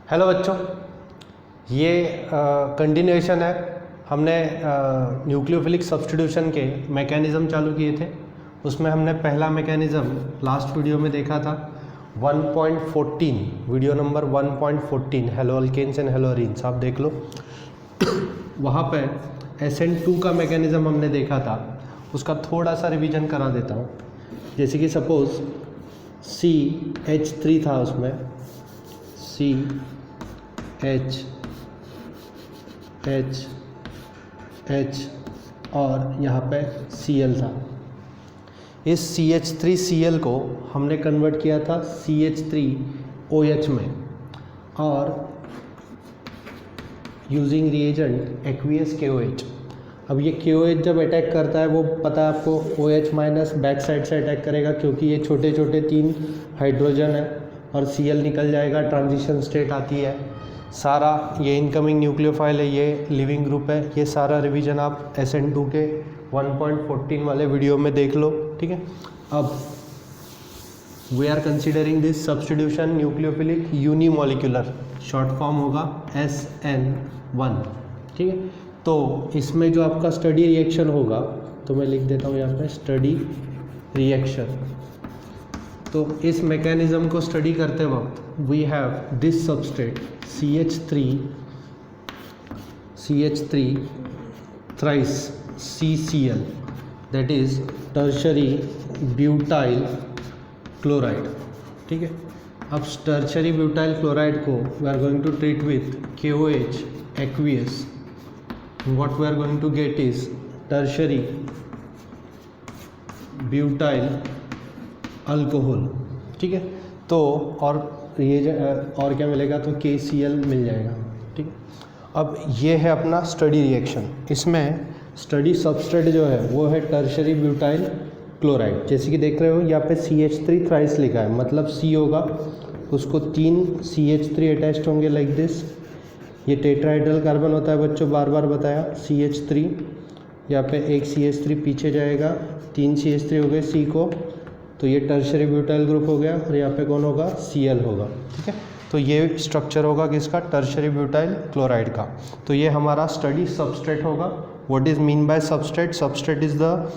Hello बच्चों, ये continuation है। हमने न्यूक्लियोफिलिक सब्स्टिट्यूशन के मैकेनिज़्म चालू किए थे। उसमें हमने पहला मैकेनिज़्म लास्ट वीडियो में देखा था 1.14, video number 1.14 haloalkanes and haloarenes, आप देख लो। वहाँ पे SN2 का मैकेनिज़्म हमने देखा था, उसका थोड़ा सा रिवीजन करा देता हूँ। जैसे कि सपोज़ CH3 था, उसमें CH और यहाँ पे Cl था। इस CH3Cl को हमने कन्वर्ट किया था CH3OH में, और यूजिंग रिएजेंट एक्वियस KOH। अब ये KOH जब अटैक करता है, वो पता है आपको, OH माइनस बैक साइड से अटैक करेगा, क्योंकि ये छोटे छोटे 3 हाइड्रोजन है और Cl निकल जाएगा, ट्रांजिशन स्टेट आती है। सारा ये इनकमिंग न्यूक्लियोफाइल है, ये लिविंग ग्रुप है। ये सारा रिवीजन आप SN2 के 1.14 वाले वीडियो में देख लो, ठीक है। अब we are considering this substitution nucleophilic unimolecular, short form होगा SN1, ठीक है। तो इसमें जो आपका स्टडी रिएक्शन होगा, तो मैं लिख देता हूँ यहाँ पे स्टडी रिएक्शन। तो इस मैकेनिज़्म को स्टडी करते वक्त we have this substrate CH3 thrice CCl, that is tertiary butyl chloride, ठीक है। अब टर्शरी ब्यूटाइल क्लोराइड को we are going to treat with KOH aqueous. What we are going to get is tertiary butyl alcohol, ठीक है। तो और ये और क्या मिलेगा, तो KCl मिल जाएगा, ठीक है। अब ये है अपना स्टडी रिएक्शन। इसमें स्टडी सबस्ट्रेट जो है वो है टर्शरी ब्यूटाइल क्लोराइड। जैसे कि देख रहे हो यहाँ पे CH3 थ्राइस लिखा है, मतलब C होगा, उसको 3 CH3 अटैच्ड होंगे लाइक दिस। ये टेट्राहाइड्रल कार्बन होता है बच्चों, बार बार बताया। CH3 यहाँ पे एक CH3 पीछे जाएगा, 3 CH3 हो गए C को, तो ये टर्शरी ब्यूटाइल ग्रुप हो गया, और यहाँ पे कौन होगा, Cl होगा, ठीक है। तो ये स्ट्रक्चर होगा किसका, टर्शरी ब्यूटाइल क्लोराइड का। तो ये हमारा स्टडी सबस्ट्रेट होगा। What is mean by substrate? Substrate is the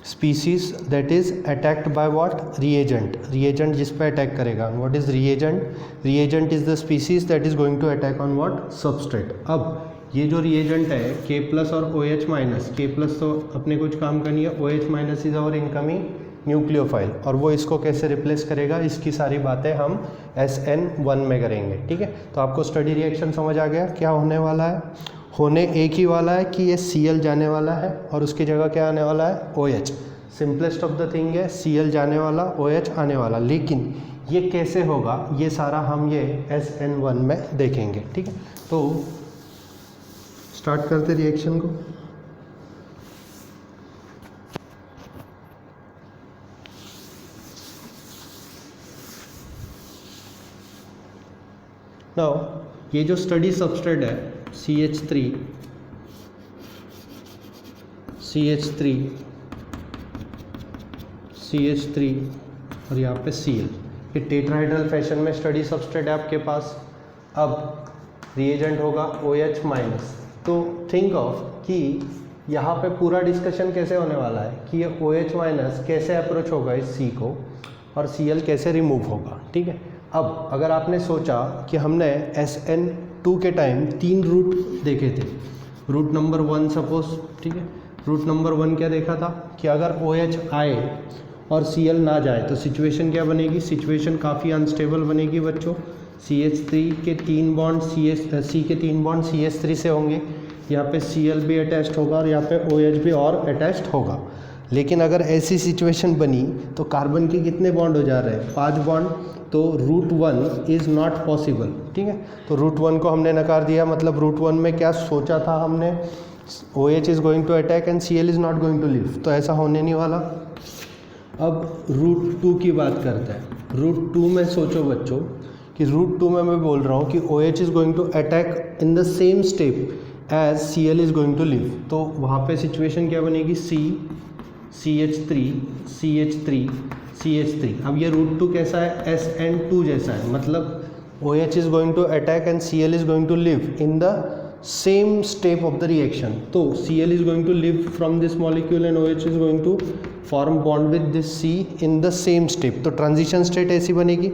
species that is attacked by what? reagent जिस पे अटैक करेगा। what is reagent is the species that is going to attack on what? substrate। अब ये जो reagent है K+ और OH minus, K+ तो अपने कुछ काम का नहीं है, OH माइनस इज और इनकमिंग न्यूक्लियोफाइल, और वो इसको कैसे रिप्लेस करेगा, इसकी सारी बातें हम SN1 में करेंगे, ठीक है। तो आपको स्टडी रिएक्शन समझ आ गया क्या होने वाला है। होने एक ही वाला है कि ये Cl जाने वाला है और उसकी जगह क्या आने वाला है, OH। Simplest of the thing है, Cl जाने वाला, OH आने वाला। लेकिन ये कैसे होगा, ये सारा हम ये SN1 में देखेंगे, ठीक है। तो स्टार्ट करते रिएक्शन को। नाउ ये जो स्टडी सबस्ट्रेट है CH3 और यहाँ पे Cl, ये टेट्राहाइड्रल फैशन में स्टडी सबस्ट्रेट है आपके पास। अब रिएजेंट होगा OH माइनस। तो थिंक ऑफ कि यहाँ पे पूरा डिस्कशन कैसे होने वाला है कि ये OH माइनस कैसे अप्रोच होगा इस C को, और Cl कैसे रिमूव होगा, ठीक है। अब अगर आपने सोचा कि हमने SN2 के टाइम 3 रूट देखे थे, रूट नंबर 1 सपोज, ठीक है। रूट नंबर 1 क्या देखा था कि अगर OH आए और Cl ना जाए तो सिचुएशन क्या बनेगी, सिचुएशन काफ़ी अनस्टेबल बनेगी बच्चों। CH3 के 3 बॉन्ड C के 3 बॉन्ड CH3 से होंगे, यहाँ पे Cl भी अटैच्ड होगा और यहाँ पे OH भी और अटैच्ड होगा। लेकिन अगर ऐसी सिचुएशन बनी तो कार्बन के कितने बॉन्ड हो जा रहे हैं, 5 बॉन्ड। तो रूट 1 इज़ नॉट पॉसिबल, ठीक है। तो रूट 1 को हमने नकार दिया, मतलब रूट 1 में क्या सोचा था हमने, OH is going to attack and Cl is not going to leave, तो ऐसा होने नहीं वाला। अब रूट 2 की बात करते हैं। रूट 2 में सोचो बच्चों कि रूट 2 में मैं बोल रहा हूँ कि OH is going to attack in the same step as Cl is going to leave. तो वहाँ पे सिचुएशन क्या बनेगी, CH3। अब ये रूट 2 कैसा है, SN2 जैसा है, मतलब OH is going to attack and Cl is going to live in the same step of the reaction. तो Cl is going to live from this molecule and OH is going to form bond with this C in the same step. तो transition state ऐसी बनेगी.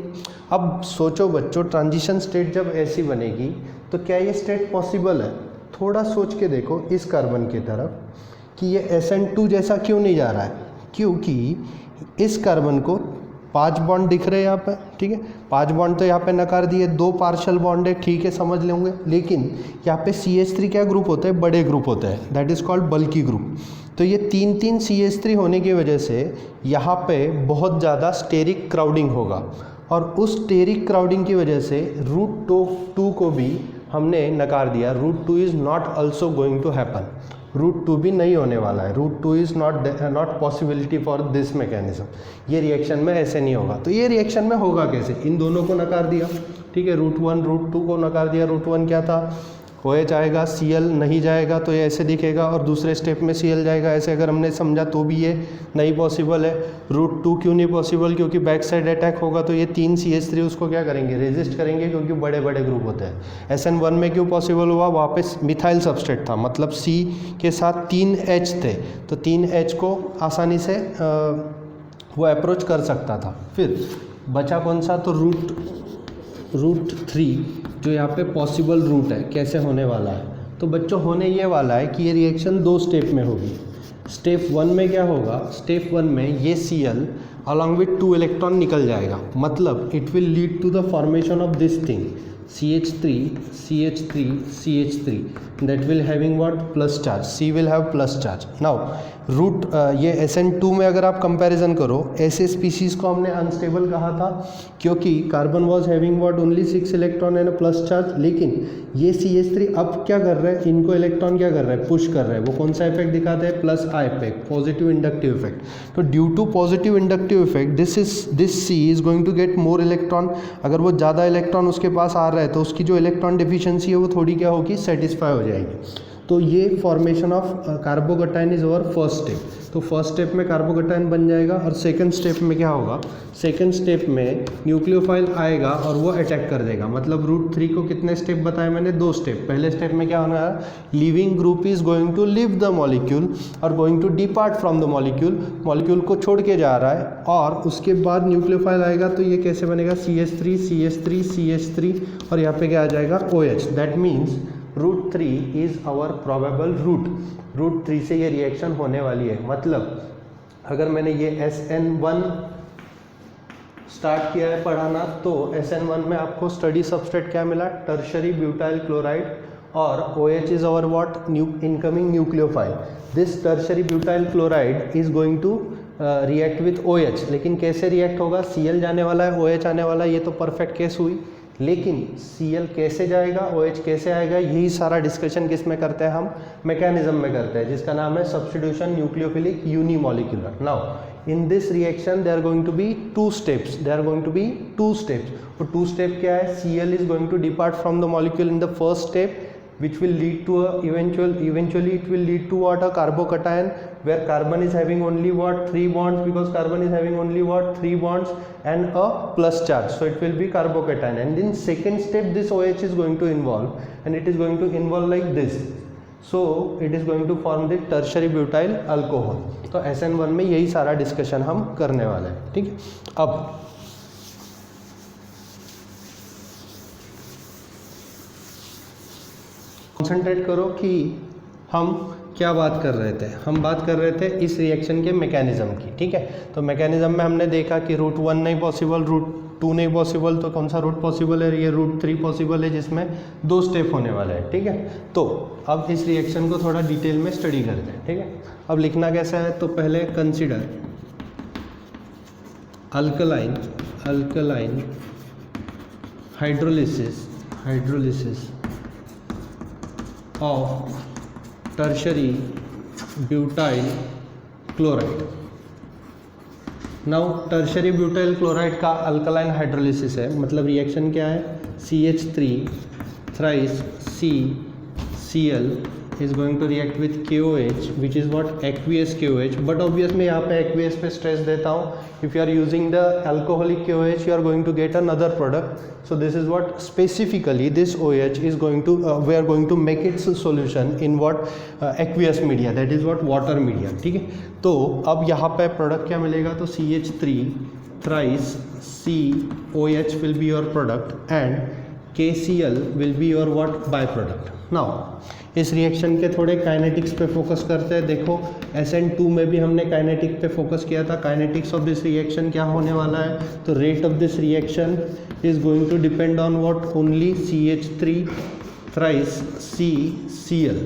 अब सोचो बच्चों, transition state जब ऐसी बनेगी तो क्या ये स्टेट पॉसिबल है? थोड़ा सोच के देखो इस कार्बन की तरफ कि ये SN2 जैसा क्यों नहीं जा रहा है. क्योंकि इस कार्बन को 5 बॉन्ड दिख रहे हैं यहाँ पे, ठीक है. 5 बॉन्ड तो यहाँ पे नकार दिए, 2 पार्शल बॉन्ड है, ठीक है, समझ लेंगे. लेकिन यहाँ पे CH3 क्या ग्रुप होता है? बड़े ग्रुप होता है, that is called bulky group. तो ये 3 CH3 होने की वजह से यहाँ पे बहुत ज़्यादा स्टेरिक क्राउडिंग होगा और उस स्टेरिक क्राउडिंग की वजह से रूट 2 को भी हमने नकार दिया. Route 2 is not also going to happen. Route 2 भी नहीं होने वाला है. Route 2 is not possibility for this mechanism. ये रिएक्शन में ऐसे नहीं होगा. तो ये रिएक्शन में होगा कैसे? इन दोनों को नकार दिया, ठीक है. रूट 1 रूट 2 को नकार दिया. रूट 1 क्या था? OH आएगा, Cl नहीं जाएगा तो ये ऐसे दिखेगा और दूसरे स्टेप में Cl जाएगा. ऐसे अगर हमने समझा तो भी ये नहीं पॉसिबल है. रूट 2 क्यों नहीं पॉसिबल? क्योंकि बैक साइड अटैक होगा तो ये 3 CH3 उसको क्या करेंगे? रेजिस्ट करेंगे, क्योंकि बड़े बड़े ग्रुप होते हैं. SN1 में क्यों पॉसिबल हुआ? वहाँ पे मिथाइल सबस्ट्रेट था, मतलब C के साथ 3 H थे, तो 3 H को आसानी से वो अप्रोच कर सकता था. फिर बचा कौन सा? तो रूट 3 जो यहाँ पे पॉसिबल रूट है. कैसे होने वाला है? तो बच्चों होने ये वाला है कि ये रिएक्शन 2 स्टेप में होगी. स्टेप 1 में क्या होगा? स्टेप 1 में ये Cl अलॉन्ग विथ 2 इलेक्ट्रॉन निकल जाएगा. मतलब it will lead to the formation of this thing CH3 that will having what? Plus charge. C will have plus charge. Now route ये SN2 में अगर आप कंपैरिजन करो, ऐसे स्पीसीज को हमने अनस्टेबल कहा था क्योंकि carbon was having what? Only 6 electron and plus charge. लेकिन ये CH3 अब क्या कर रहा है? इनको इलेक्ट्रॉन क्या कर रहा है? पुश कर रहा है. वो कौन सा इफेक्ट दिखाता है? Plus I effect, positive inductive effect. तो due to positive inductive effect this C is going to get more electron. अगर वो ज़्यादा इलेक्ट्रॉन उसके पास आ रहा है तो उसकी जो इलेक्ट्रॉन डिफिशियंसी है वो थोड़ी क्या होगी? सेटिस्फाई हो जाएगी. तो ये formation of कार्बोकटाइन is our first step. तो फर्स्ट स्टेप में कार्बोकटाइन बन जाएगा और सेकंड स्टेप में क्या होगा? सेकंड स्टेप में न्यूक्लियोफाइल आएगा और वो अटैक कर देगा. मतलब रूट 3 को कितने स्टेप बताए मैंने? 2 स्टेप. पहले स्टेप में क्या होना है? Leaving group is going to leave the molecule और going to depart from the molecule. Molecule को छोड़ के जा रहा है और उसके बाद न्यूक्लियोफाइल आएगा तो ये कैसे बनेगा? CH3 और यहाँ पे क्या आ जाएगा? OH. That means route 3 is our probable route. Route 3 से ये रिएक्शन होने वाली है. मतलब अगर मैंने ये SN1 स्टार्ट किया है पढ़ाना तो SN1 में आपको स्टडी सबस्ट्रेट क्या मिला? टर्शरी ब्यूटाइल क्लोराइड और OH is our what? Incoming nucleophile. This tertiary butyl chloride is going to react with OH. लेकिन कैसे रिएक्ट होगा? Cl जाने वाला है, OH आने वाला है, ये तो परफेक्ट केस हुई. लेकिन Cl कैसे जाएगा, OH कैसे आएगा, यही सारा डिस्कशन किस में करते हैं हम? मैकेनिज्म में करते हैं, जिसका नाम है substitution nucleophilic unimolecular. Now in this reaction there going to be 2 steps. तो 2 स्टेप क्या है? Cl is going to depart from the molecule in the first step which will lead to a eventually it will lead to what? A carbocation, where carbon is having only what? 3 bonds, because carbon is having only what? 3 bonds and a plus charge, so it will be carbocation. And in second step this OH is going to involve and it is going to involve like this, so it is going to form the tertiary butyl alcohol. तो SN1 में यही सारा discussion हम करने वाले हैं. ठीक है. अब कंसंट्रेट करो कि हम क्या बात कर रहे थे. हम बात कर रहे थे इस रिएक्शन के मैकेनिज्म की. ठीक है. तो मैकेनिज्म में हमने देखा कि रूट 1 नहीं पॉसिबल, रूट 2 नहीं पॉसिबल, तो कौन सा रूट पॉसिबल है? ये रूट 3 पॉसिबल है, जिसमें 2 स्टेप होने वाले हैं. ठीक है. तो अब इस रिएक्शन को थोड़ा डिटेल में स्टडी करते हैं. ठीक है. अब लिखना कैसा है? तो पहले consider alkaline hydrolysis of tertiary butyl chloride. Now tertiary butyl chloride का अल्कलाइन हाइड्रोलिसिस है. मतलब रिएक्शन क्या है? CH3 thrice CCl is going to react with KOH, which is what aqueous KOH. But obviously यहाँ पे aqueous पे stress देता हूँ. If you are using the alcoholic KOH, you are going to get another product. So this is what specifically this OH is going to we are going to make its solution in what aqueous media, that is what water media. ठीक है. तो अब यहाँ पे product क्या मिलेगा, तो CH3 thrice COH will be your product and KCl will be your what byproduct. Now इस रिएक्शन के थोड़े काइनेटिक्स पे फोकस करते हैं. देखो SN2 में भी हमने काइनेटिक पे फोकस किया था. काइनेटिक्स ऑफ दिस रिएक्शन क्या होने वाला है, तो rate of this reaction is going to depend on what, only CH3 thrice CCl.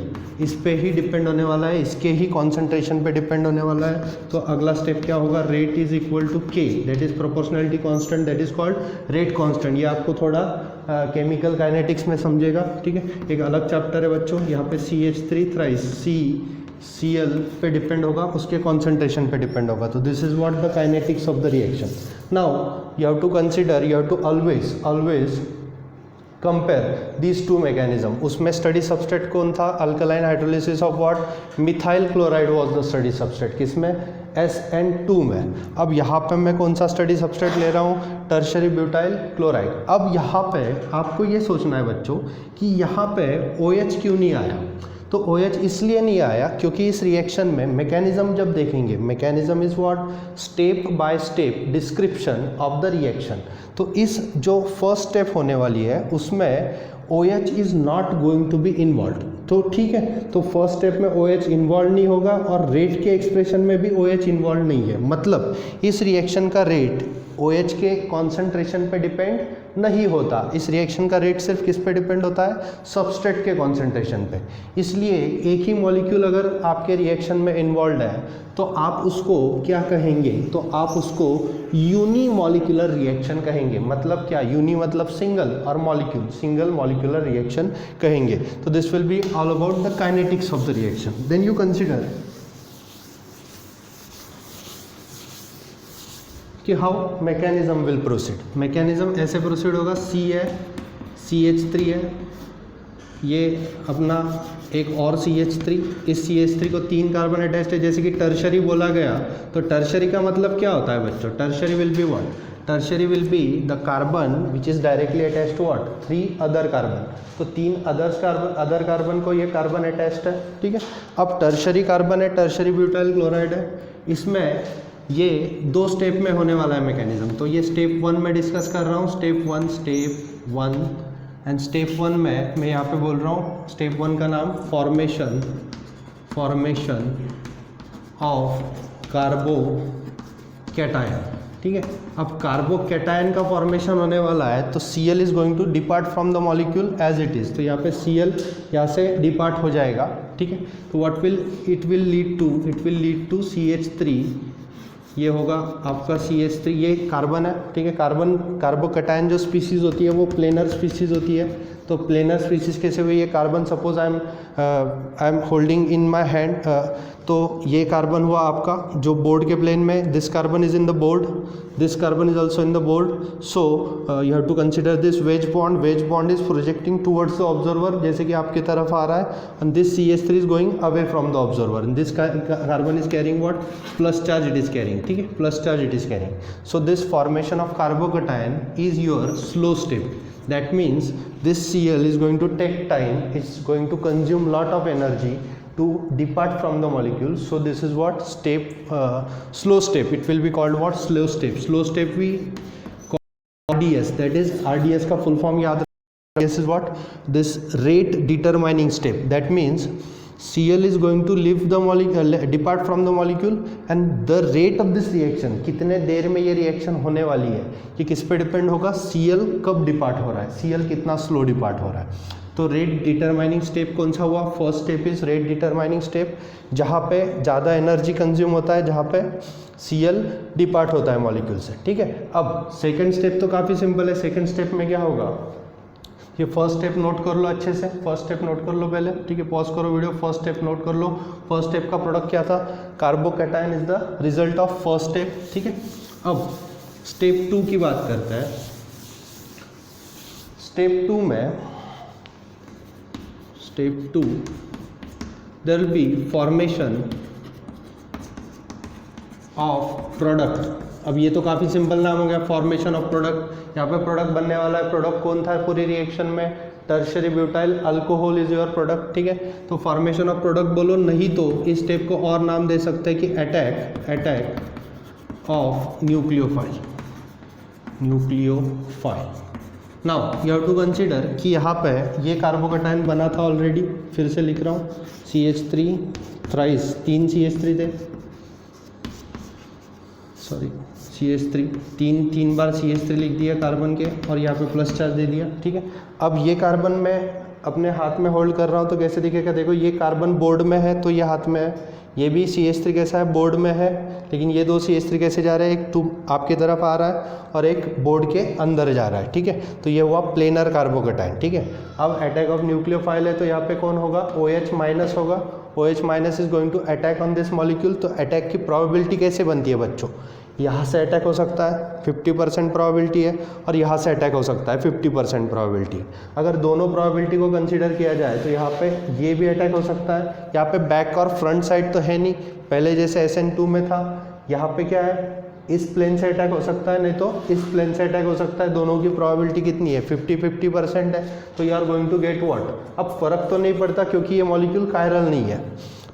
इस पे ही डिपेंड होने वाला है, इसके ही कॉन्सेंट्रेशन पे डिपेंड होने वाला है. तो अगला स्टेप क्या होगा, rate is equal to K, that is proportionality constant, that is called rate constant. ये आपको थोड़ा केमिकल काइनेटिक्स में समझेगा. ठीक है, एक अलग चैप्टर है बच्चों. यहाँ पे CH3 थ्राइस CCl पे डिपेंड होगा, उसके कॉन्सेंट्रेशन पे डिपेंड होगा. तो this is what the kinetics of the reaction. Now you have to consider, you have to always compare these two mechanism. उसमें स्टडी सबस्ट्रेट कौन था, alkaline hydrolysis of what, methyl chloride was the study substrate. किसमें, SN2 में. अब यहाँ पे मैं कौन सा स्टडी सबस्ट्रेट ले रहा हूँ, टर्शरी ब्यूटाइल क्लोराइड. अब यहाँ पे आपको ये सोचना है बच्चों कि यहाँ पे OH क्यों नहीं आया. तो OH इसलिए नहीं आया क्योंकि इस रिएक्शन में मैकेनिज्म जब देखेंगे, mechanism is what, step by step description of the reaction. तो इस जो फर्स्ट स्टेप होने वाली है उसमें OH is not going to be involve. तो ठीक है, तो फर्स्ट स्टेप में OH इन्वॉल्व नहीं होगा और रेट के एक्सप्रेशन में भी OH इन्वॉल्व नहीं है. मतलब इस रिएक्शन का रेट OH के कॉन्सेंट्रेशन पे डिपेंड नहीं होता. इस रिएक्शन का रेट सिर्फ किस पे डिपेंड होता है, सबस्ट्रेट के कॉन्सेंट्रेशन पे. इसलिए एक ही मॉलिक्यूल अगर आपके रिएक्शन में इन्वॉल्व है तो आप उसको क्या कहेंगे, तो आप उसको यूनी मॉलिक्यूलर रिएक्शन कहेंगे. मतलब क्या, यूनी मतलब सिंगल और मॉलिक्यूल, सिंगल मॉलिक्यूलर रिएक्शन कहेंगे. तो this will be all about the kinetics of the reaction. Then you consider कि how mechanism will proceed. Mechanism ऐसे प्रोसीड होगा, C है, CH3 है, ये अपना एक और CH3, इस CH3 को 3 कार्बन अटैच्ड है. जैसे कि टर्शरी बोला गया, तो टर्शरी का मतलब क्या होता है बच्चों, tertiary will be what, tertiary will be the carbon which is directly attached to what, 3 other carbon. तो 3 अदर कार्बन को ये कार्बन अटैच्ड है. ठीक है, अब टर्शरी कार्बन है, टर्शरी ब्यूटाइल क्लोराइड है. इसमें ये 2 स्टेप में होने वाला है मैकेनिज्म. तो ये स्टेप 1 में डिस्कस कर रहा हूँ, स्टेप 1 एंड स्टेप 1 में मैं यहाँ पे बोल रहा हूँ, स्टेप 1 का नाम फॉर्मेशन ऑफ कार्बोकैटायन. ठीक है, अब कार्बोकैटायन का फॉर्मेशन होने वाला है, तो Cl is going to depart from the molecule as it is. तो यहाँ पे Cl यहाँ से डिपार्ट हो जाएगा. ठीक है, तो what will it will lead to CH3. ये होगा आपका CH3, ये कार्बन है. ठीक है, कार्बोकैटायन जो स्पीसीज़ होती है वो प्लेनर स्पीसीज़ होती है. तो प्लेनर स्पीसीज़ कैसे हुई, ये carbon suppose I am holding in my hand. तो ये कार्बन हुआ आपका जो बोर्ड के प्लेन में, this carbon is in the board, this carbon is also in the board. So you have to consider this wedge bond is projecting towards the observer, जैसे कि आपकी तरफ आ रहा है. And this CH3 is going away from the observer. And this carbon is carrying what, plus charge it is carrying. ठीक है, plus charge it is carrying. So this formation of carbocation is your slow step. That means this Cl is going to take time, it's going to consume lot of energy to depart from the molecule. So this is what slow step. It will be called what, slow step. Slow step we call RDS. That is RDS का full form याद रखना. This is what, this rate determining step. That means Cl is going to leave the molecule, depart from the molecule, and the rate of this reaction, कितने देर में ये reaction होने वाली है, ये किस पे डिपेंड होगा, Cl कब डिपार्ट हो रहा है, Cl कितना स्लो डिपार्ट हो रहा है. तो रेट डिटरमाइनिंग स्टेप कौन सा हुआ, first step is rate determining step, जहाँ पे ज़्यादा एनर्जी कंज्यूम होता है, जहाँ पे Cl डिपार्ट होता है मॉलिक्यूल से. ठीक है, अब सेकेंड स्टेप तो काफ़ी सिंपल है. सेकेंड स्टेप में क्या होगा, ये फर्स्ट स्टेप नोट कर लो अच्छे से, फर्स्ट स्टेप नोट कर लो पहले. ठीक है, पॉज करो वीडियो, फर्स्ट स्टेप नोट कर लो. फर्स्ट स्टेप का प्रोडक्ट क्या था, carbocation is the result of first step. ठीक है, अब स्टेप 2 की बात करते हैं. स्टेप 2 में, step 2 there will be formation of product. अब ये तो काफ़ी सिंपल नाम हो गया, फॉर्मेशन ऑफ प्रोडक्ट। यहाँ पे प्रोडक्ट बनने वाला है, प्रोडक्ट कौन था पूरी रिएक्शन में, tertiary butyl alcohol is your product, ठीक है। तो फॉर्मेशन ऑफ प्रोडक्ट बोलो, नहीं तो इस स्टेप को और नाम दे सकते हैं कि attack of nucleophile. Now you have to consider कि यहाँ पे ये कार्बोकैटायन बना था ऑलरेडी, फिर से लिख रहा हूँ CH3 थ्राइस, 3 CH3 थे, सॉरी CH3 तीन बार CH3 लिख दिया कार्बन के, और यहाँ पे प्लस चार्ज दे दिया, ठीक है। अब ये कार्बन मैं अपने हाथ में होल्ड कर रहा हूँ तो कैसे दिखेगा, देखो ये कार्बन बोर्ड में है तो ये हाथ में है, ये भी CH3 कैसा है, बोर्ड में है, लेकिन ये दो CH3 कैसे जा रहे हैं, एक आपकी तरफ आ रहा है और एक बोर्ड के अंदर जा रहा है, ठीक है। तो ये हुआ प्लेनर कार्बोकैटायन, ठीक है। अब अटैक ऑफ न्यूक्लियोफाइल है तो यहाँ पे कौन होगा, OH माइनस होगा, OH minus is going to attack on this molecule. तो अटैक की प्रोबेबिलिटी कैसे बनती है बच्चों, यहाँ से अटैक हो सकता है 50% प्रोबेबिलिटी है, और यहाँ से अटैक हो सकता है 50% प्रोबेबिलिटी है। अगर दोनों प्रोबेबिलिटी को कंसीडर किया जाए तो यहाँ पे ये भी अटैक हो सकता है, यहाँ पे बैक और फ्रंट साइड तो है नहीं, पहले जैसे SN2 में था, यहाँ पे क्या है, इस प्लेन से अटैक हो सकता है, नहीं तो इस प्लेन से अटैक हो सकता है। दोनों की प्रोबेबिलिटी कितनी है, 50-50% है, तो you are going to get what. अब फर्क तो नहीं पड़ता क्योंकि ये मॉलिक्यूल कायरल नहीं है।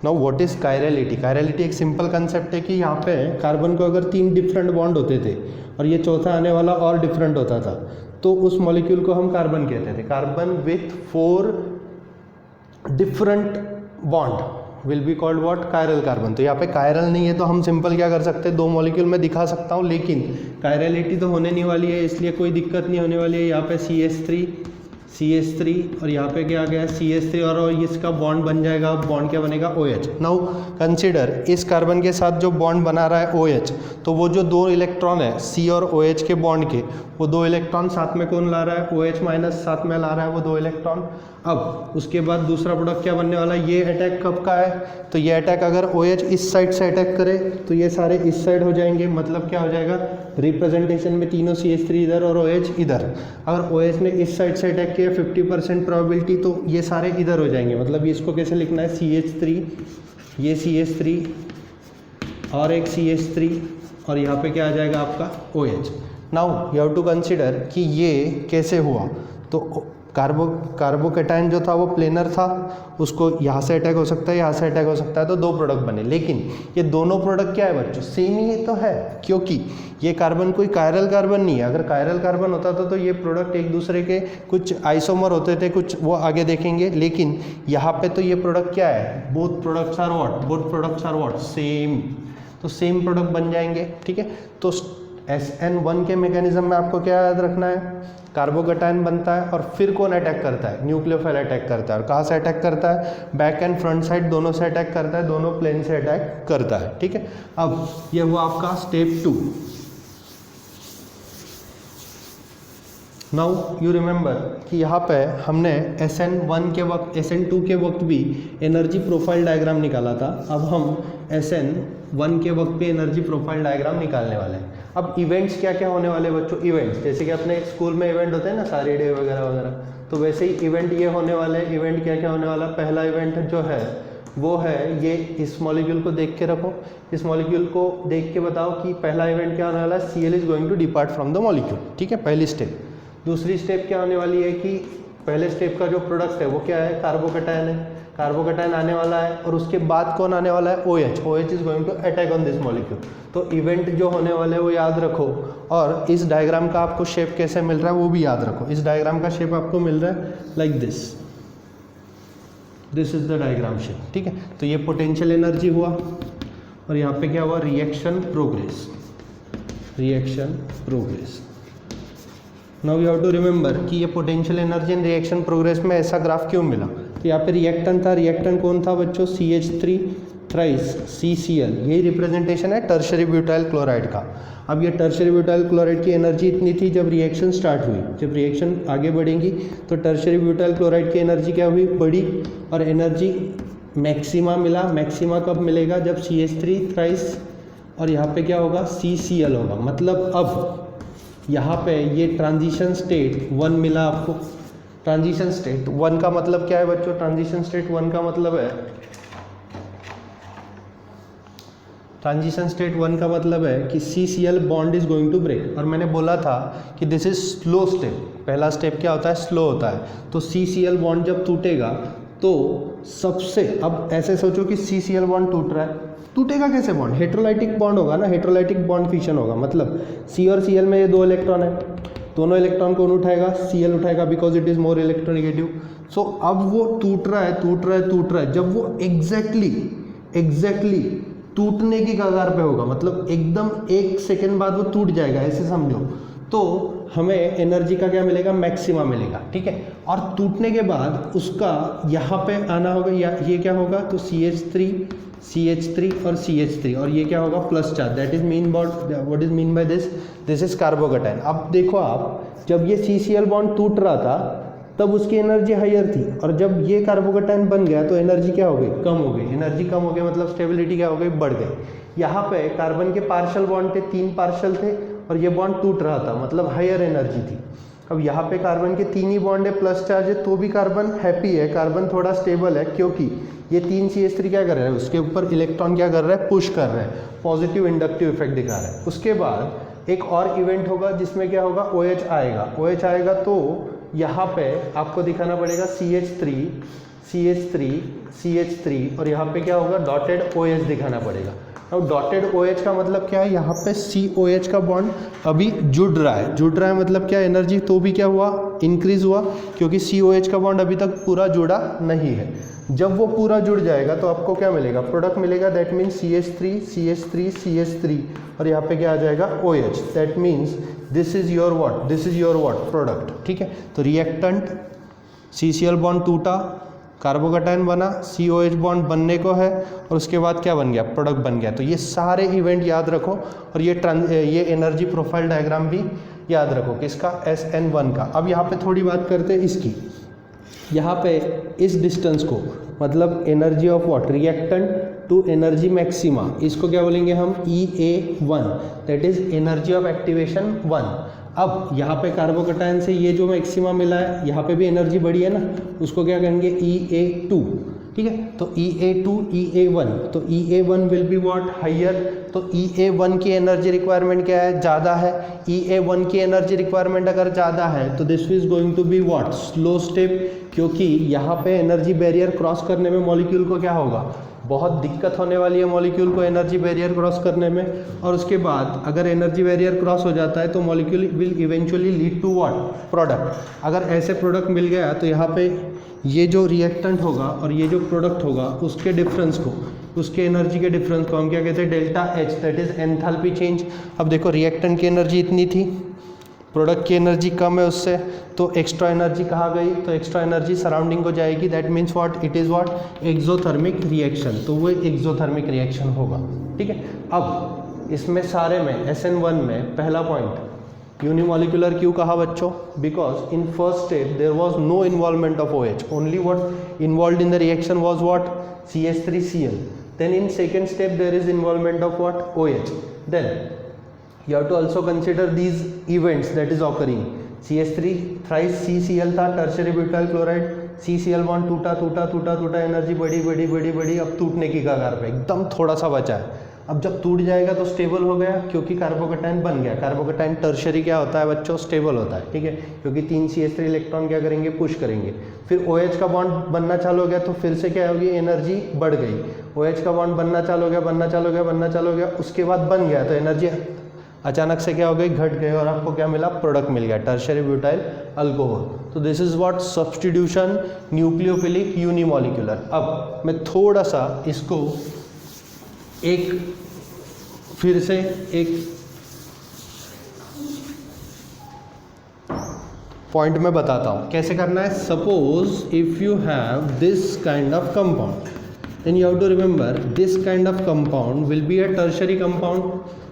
Now what is chirality, chirality एक सिंपल कंसेप्ट है कि यहाँ पे कार्बन को अगर 3 डिफरेंट बॉन्ड होते थे और ये चौथा आने वाला और डिफरेंट होता था, तो उस मॉलिक्यूल को हम कार्बन कहते थे। Carbon with 4 different bond will be called what, chiral carbon. तो यहाँ पे कायरल नहीं है तो हम सिंपल क्या कर सकते हैं, 2 मॉलिक्यूल में दिखा सकता हूँ, लेकिन कायरलिटी तो होने नहीं वाली है, इसलिए कोई दिक्कत नहीं होने वाली है। यहाँ पे CH3 और यहाँ पे क्या आ गया CH3 और इसका बॉन्ड बन जाएगा, बॉन्ड क्या बनेगा, OH। नाउ कंसीडर इस कार्बन के साथ जो बॉन्ड बना रहा है OH, तो वो जो 2 इलेक्ट्रॉन है C और OH के बॉन्ड के, वो 2 इलेक्ट्रॉन साथ में कौन ला रहा है, OH माइनस साथ में ला रहा है वो 2 इलेक्ट्रॉन। अब उसके बाद दूसरा प्रोडक्ट क्या बनने वाला है, ये अटैक कब का है, तो ये अटैक अगर OH इस साइड से अटैक करे तो ये सारे इस साइड हो जाएंगे, मतलब क्या हो जाएगा, रिप्रेजेंटेशन में तीनों CH3 इधर और OH इधर। अगर OH ने इस साइड से अटैक किया 50% प्रोबेबिलिटी, तो ये सारे इधर हो जाएंगे, मतलब इसको कैसे लिखना है, CH3, ये CH3 और एक CH3 और यहाँ पे क्या आ जाएगा आपका OH। Now you have to consider कि ये कैसे हुआ, तो कार्बोकैटायन जो था वो प्लेनर था, उसको यहाँ से अटैक हो सकता है, यहाँ से अटैक हो सकता है, तो 2 प्रोडक्ट बने। लेकिन ये दोनों प्रोडक्ट क्या है बच्चों, सेम ही तो है, क्योंकि ये कार्बन कोई कायरल कार्बन नहीं है। अगर कायरल कार्बन होता था तो ये प्रोडक्ट एक दूसरे के कुछ आइसोमर होते थे, कुछ वो आगे देखेंगे, लेकिन यहाँ पे तो ये प्रोडक्ट क्या है, both products are what, same, तो सेम प्रोडक्ट बन जाएंगे, ठीक है। तो SN1 के मैकेनिज्म में आपको क्या याद रखना है, कार्बोकैटायन बनता है और फिर कौन अटैक करता है, न्यूक्लियोफाइल अटैक करता है। और कहाँ से अटैक करता है, बैक एंड फ्रंट साइड दोनों से अटैक करता है, दोनों प्लेन से अटैक करता है, ठीक है। अब ये हुआ आपका स्टेप 2। नाउ यू रिमेंबर कि यहाँ पे हमने SN1 के वक्त, SN2 के वक्त भी एनर्जी प्रोफाइल डायग्राम निकाला था। अब हम SN1 के वक्त भी एनर्जी प्रोफाइल डायग्राम निकालने वाले हैं। अब इवेंट्स क्या क्या होने वाले बच्चों, इवेंट्स जैसे कि अपने स्कूल में इवेंट होते हैं ना, सारे डे वगैरह वगैरह, तो वैसे ही इवेंट ये होने वाले। इवेंट क्या क्या होने वाला, पहला इवेंट जो है वो है ये, इस मॉलिक्यूल को देख के रखो, इस मॉलिक्यूल को देख के बताओ कि पहला इवेंट क्या होने वाला है, Cl is going to depart from the molecule, ठीक है, पहली स्टेप। दूसरी स्टेप क्या होने वाली है कि पहले स्टेप का जो प्रोडक्ट है वो क्या है, कार्बोकैटायन है, कार्बोकैटायन आने वाला है, और उसके बाद कौन आने वाला है, OH is going to attack on this molecule. तो इवेंट जो होने वाले हैं वो याद रखो, और इस डायग्राम का आपको शेप कैसे मिल रहा है वो भी याद रखो। इस डायग्राम का शेप आपको मिल रहा है like this is the diagram shape, ठीक है। तो ये पोटेंशियल एनर्जी हुआ, और यहाँ पे क्या हुआ, reaction progress. Now you have to remember कि ये potential energy and reaction progress में ऐसा ग्राफ क्यों मिला। तो यहाँ पे रिएक्टेंट था, रिएक्टेंट कौन था बच्चों, CH3 थ्राइस CCl, यही रिप्रेजेंटेशन है टर्शियरी ब्यूटाइल क्लोराइड का। अब ये टर्शियरी ब्यूटाइल क्लोराइड की एनर्जी इतनी थी, जब रिएक्शन स्टार्ट हुई, जब रिएक्शन आगे बढ़ेंगी तो टर्शियरी ब्यूटाइल क्लोराइड की एनर्जी क्या हुई, बढ़ी, और एनर्जी मैक्सिमा मिला। मैक्सिमा कब मिलेगा, जब CH3 थ्राइस और यहाँ पे क्या होगा, CCl होगा। मतलब अब यहाँ पे ये ट्रांजिशन स्टेट 1 मिला आपको। ट्रांजिशन स्टेट 1 का मतलब क्या है बच्चों, ट्रांजिशन स्टेट 1 का मतलब है ट्रांजिशन स्टेट 1 का मतलब है कि CCl bond is going to break, और मैंने बोला था कि दिस इज स्लो स्टेप। पहला स्टेप क्या होता है? स्लो होता है। तो CCl बॉन्ड जब टूटेगा तो सबसे, अब ऐसे सोचो कि CCl बॉन्ड टूट रहा है, टूटेगा कैसे बॉन्ड? हेट्रोलाइटिक बॉन्ड होगा ना, हेट्रोलाइटिक बॉन्ड फिशन होगा, मतलब C और Cl में ये 2 इलेक्ट्रॉन है, दोनों इलेक्ट्रॉन कौन उठाएगा? Cl उठाएगा, because it is more electronegative. So अब वो टूट रहा है, जब वो एग्जैक्टली टूटने की कगार पे होगा, मतलब एकदम 1 सेकेंड बाद वो टूट जाएगा, ऐसे समझो, तो हमें एनर्जी का क्या मिलेगा? मैक्सिमा मिलेगा, ठीक है। और टूटने के बाद उसका यहाँ पे आना होगा, या ये क्या होगा? तो CH3 और CH3, और ये क्या होगा? Plus charge. That is mean what is mean by this is carbocation. अब देखो आप, जब ये CCl बॉन्ड टूट रहा था तब उसकी एनर्जी हायर थी, और जब ये कार्बोकैटायन बन गया तो एनर्जी क्या हो गई? कम हो गई। एनर्जी कम हो गई मतलब स्टेबिलिटी क्या हो गई? बढ़ गई। यहाँ पे कार्बन के पार्शियल बॉन्ड थे, 3 पार्शियल थे, और ये बॉन्ड टूट रहा था, मतलब हायर एनर्जी थी। अब यहाँ पे कार्बन के 3 ही बॉन्ड है, प्लस चार्ज है, तो भी कार्बन हैप्पी है, कार्बन थोड़ा स्टेबल है, क्योंकि ये 3 CH3 क्या कर रहा है? उसके ऊपर इलेक्ट्रॉन क्या कर रहा है? पुश कर रहा है, पॉजिटिव इंडक्टिव इफेक्ट दिखा रहा है। उसके बाद एक और इवेंट होगा जिसमें क्या होगा? OH आएगा। OH आएगा तो यहाँ पे आपको दिखाना पड़ेगा CH3 और यहाँ पे क्या होगा? डॉटेड OH दिखाना पड़ेगा। अब डॉटेड OH का मतलब क्या है? यहाँ पे COH का बॉन्ड अभी जुड़ रहा है मतलब क्या? एनर्जी तो भी क्या हुआ? इंक्रीज हुआ, क्योंकि COH का बॉन्ड अभी तक पूरा जुड़ा नहीं है। जब वो पूरा जुड़ जाएगा तो आपको क्या मिलेगा? प्रोडक्ट मिलेगा। दैट मीन्स CH3 और यहाँ पे क्या आ जाएगा? OH। That means this is your what? Product, ठीक है। तो रिएक्टेंट CCl बॉन्ड टूटा, कार्बोकैटायन बना, COH बॉन्ड बनने को है, और उसके बाद क्या बन गया? प्रोडक्ट बन गया। तो ये सारे इवेंट याद रखो, और ये एनर्जी प्रोफाइल डायग्राम भी याद रखो। किसका? SN1 का। अब यहाँ पे थोड़ी बात करते हैं इसकी। यहाँ पे इस डिस्टेंस को, मतलब energy of what? Reactant to energy maxima, इसको क्या बोलेंगे हम? EA1, that is energy of activation 1। अब यहाँ पे कार्बोकैटायन से ये जो मैक्सिमा मिला है, यहाँ पे भी एनर्जी बढ़ी है ना, उसको क्या कहेंगे? EA2, ठीक है। तो EA2 EA1, तो EA1 will be what? Higher. तो EA1 की एनर्जी रिक्वायरमेंट क्या है? ज़्यादा है। EA1 की एनर्जी रिक्वायरमेंट अगर ज़्यादा है तो this is going to be what? Slow step, क्योंकि यहाँ पे एनर्जी बैरियर क्रॉस करने में मॉलिक्यूल को क्या होगा? बहुत दिक्कत होने वाली है मॉलिक्यूल को एनर्जी बैरियर क्रॉस करने में। और उसके बाद अगर एनर्जी बैरियर क्रॉस हो जाता है तो molecule will eventually lead to what? Product. अगर ऐसे प्रोडक्ट मिल गया तो यहाँ पे ये जो रिएक्टेंट होगा और ये जो प्रोडक्ट होगा, उसके डिफरेंस को, उसके एनर्जी के डिफरेंस को हम क्या कहते हैं? Delta H, that is enthalpy change. अब देखो, रिएक्टेंट की एनर्जी इतनी थी, प्रोडक्ट की एनर्जी कम है उससे, तो एक्स्ट्रा एनर्जी कहाँ गई? तो एक्स्ट्रा एनर्जी सराउंडिंग को जाएगी। That means what? It is what? Exothermic reaction. तो वो एक्सोथर्मिक रिएक्शन होगा, ठीक है। अब इसमें सारे में SN1 में पहला पॉइंट यूनिमोलिकुलर क्यों कहा बच्चों? Because in first step there was no involvement of OH, only what involve in the reaction was what? CH3Cl. Then in second step there is involvement of what? OH. Then you have to also consider these events that is occurring. CH3 thrice CCl था, tertiary butyl chloride, CCl bond टूटा, energy बढ़ी, अब टूटने की कगार पे, एकदम थोड़ा सा बचा है। अब जब टूट जाएगा तो स्टेबल हो गया, क्योंकि कार्बोकैटायन बन गया। कार्बोकैटायन टर्शियरी क्या होता है बच्चों? स्टेबल होता है, ठीक है, क्योंकि 3 CH3 इलेक्ट्रॉन क्या करेंगे? पुश करेंगे। फिर OH का बॉन्ड बनना चालू हो गया तो फिर से क्या होगी? एनर्जी बढ़ गई। OH का बॉन्ड बनना चालू हो गया, उसके बाद बन गया तो एनर्जी अचानक से क्या हो गई? घट गई, और आपको क्या मिला? प्रोडक्ट मिल गया, टर्शियरी ब्यूटाइल अल्कोहल। तो this is what? Substitution nucleophilic unimolecular. अब मैं थोड़ा सा इसको फिर से एक पॉइंट में बताता हूँ कैसे करना है। Suppose if you have this kind of compound, then you have to remember this kind of compound will be a tertiary compound,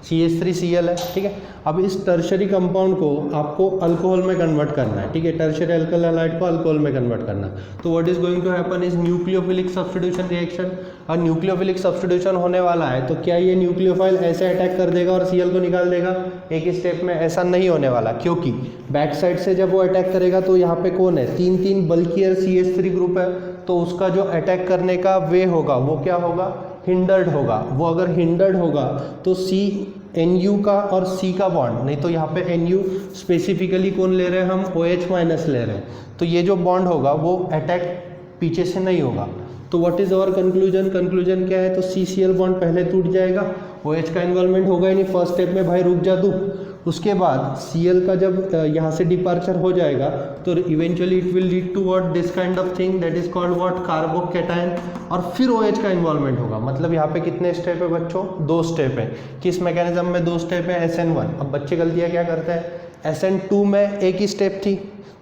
CH3Cl है, ठीक है। अब इस टर्शियरी कंपाउंड को आपको अल्कोहल में कन्वर्ट करना है, ठीक है, टर्शियरी अल्कोहल हैलाइड को अल्कोहल में कन्वर्ट करना है। तो what is going to happen is nucleophilic substitution reaction. और न्यूक्लियोफिलिक सब्स्टिट्यूशन होने वाला है तो क्या ये न्यूक्लियोफाइल ऐसे अटैक कर देगा और Cl को निकाल देगा एक ही स्टेप में? ऐसा नहीं होने वाला, क्योंकि बैक साइड से जब वो अटैक करेगा तो यहाँ पे कौन है? 3 बल्कियर CH3 ग्रुप है, तो उसका जो अटैक करने का वे होगा वो क्या होगा? हिंडर्ड होगा, वो अगर हिंडर्ड होगा तो सी NU का और C का बॉन्ड, नहीं तो यहाँ पे NU स्पेसिफिकली कौन ले रहे हैं हम, OH माइनस ले रहे हैं, तो ये जो बॉन्ड होगा वो अटैक पीछे से नहीं होगा। तो what is our conclusion, conclusion क्या है, तो CCl बॉन्ड पहले टूट जाएगा, OH का इन्वॉल्वमेंट होगा ही नहीं, फर्स्ट स्टेप में भाई रुक जा तू। उसके बाद Cl का जब यहाँ से डिपार्चर हो जाएगा तो eventually it will lead to what, this kind of thing that is called what, carbocation, और फिर OH का इन्वॉल्वमेंट होगा। मतलब यहाँ पे कितने स्टेप है बच्चों, 2 स्टेप है। किस मैकेनिज्म में 2 स्टेप है, SN1। अब बच्चे गलतियाँ क्या करते हैं, SN2 में एक ही स्टेप थी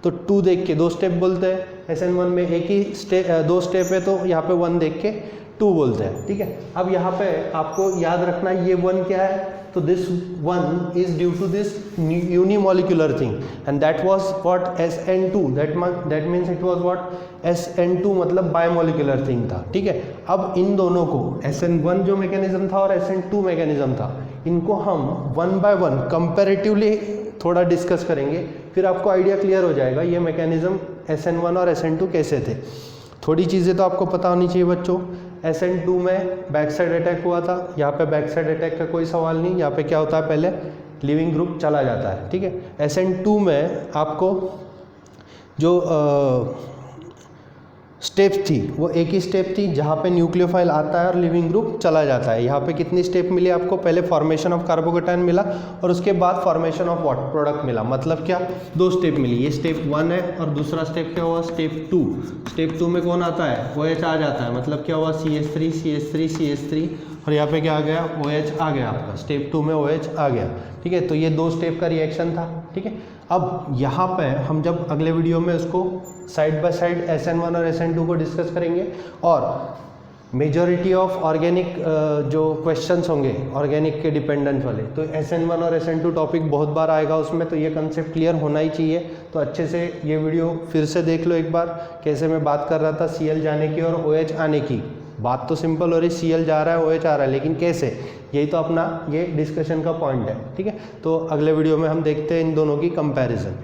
तो 2 देख के 2 स्टेप बोलते हैं, SN1 में एक ही 2 स्टेप है तो यहाँ पे 1 देख के 2 बोलते हैं, ठीक है। अब यहाँ पे आपको याद रखना ये 1 क्या है, तो this 1 is due to this unimolecular thing and that was what SN2, that means it was what SN2, मतलब बायोमोलिकुलर थिंग था, ठीक है। अब इन दोनों को SN1 जो मैकेनिज्म था और SN2 मैकेनिज्म था, इनको हम 1 बाय 1 कंपैरेटिवली थोड़ा डिस्कस करेंगे, फिर आपको आइडिया क्लियर हो जाएगा ये मैकेनिज्म SN1 और SN2 कैसे थे। थोड़ी चीज़ें तो आपको पता होनी चाहिए बच्चों। SN2 में बैक साइड अटैक हुआ था, यहाँ पे बैक साइड अटैक का कोई सवाल नहीं, यहाँ पे क्या होता है, पहले लिविंग ग्रुप चला जाता है, ठीक है। SN2 में आपको जो स्टेप्स थी वो एक ही स्टेप थी, जहाँ पे न्यूक्लियोफाइल आता है और लिविंग ग्रुप चला जाता है। यहाँ पे कितनी स्टेप मिली आपको, पहले फॉर्मेशन ऑफ कार्बोकैटायन मिला और उसके बाद फॉर्मेशन ऑफ व्हाट, प्रोडक्ट मिला। मतलब क्या, 2 स्टेप मिली, ये स्टेप 1 है और दूसरा स्टेप क्या हुआ, स्टेप 2। स्टेप 2 में कौन आता है, OH आ जाता है, मतलब क्या हुआ, CH3 CH3 CH3 और यहाँ पे क्या आ गया, OH आ गया आपका, स्टेप 2 में OH आ गया, ठीक है। तो ये 2 स्टेप का रिएक्शन था, ठीक है। अब यहाँ पे हम जब अगले वीडियो में उसको साइड बाय साइड SN1 और SN2 को डिस्कस करेंगे और मेजॉरिटी ऑफ ऑर्गेनिक जो क्वेश्चंस होंगे ऑर्गेनिक के डिपेंडेंट वाले, तो SN1 और SN2 टॉपिक बहुत बार आएगा उसमें, तो ये कंसेप्ट क्लियर होना ही चाहिए। तो अच्छे से ये वीडियो फिर से देख लो एक बार, कैसे मैं बात कर रहा था Cl जाने की और OH आने की। बात तो सिंपल हो रही, Cl जा रहा है OH आ रहा है, लेकिन कैसे, यही तो अपना ये डिस्कशन का पॉइंट है, ठीक है। तो अगले वीडियो में हम देखते हैं इन दोनों की कंपैरिजन।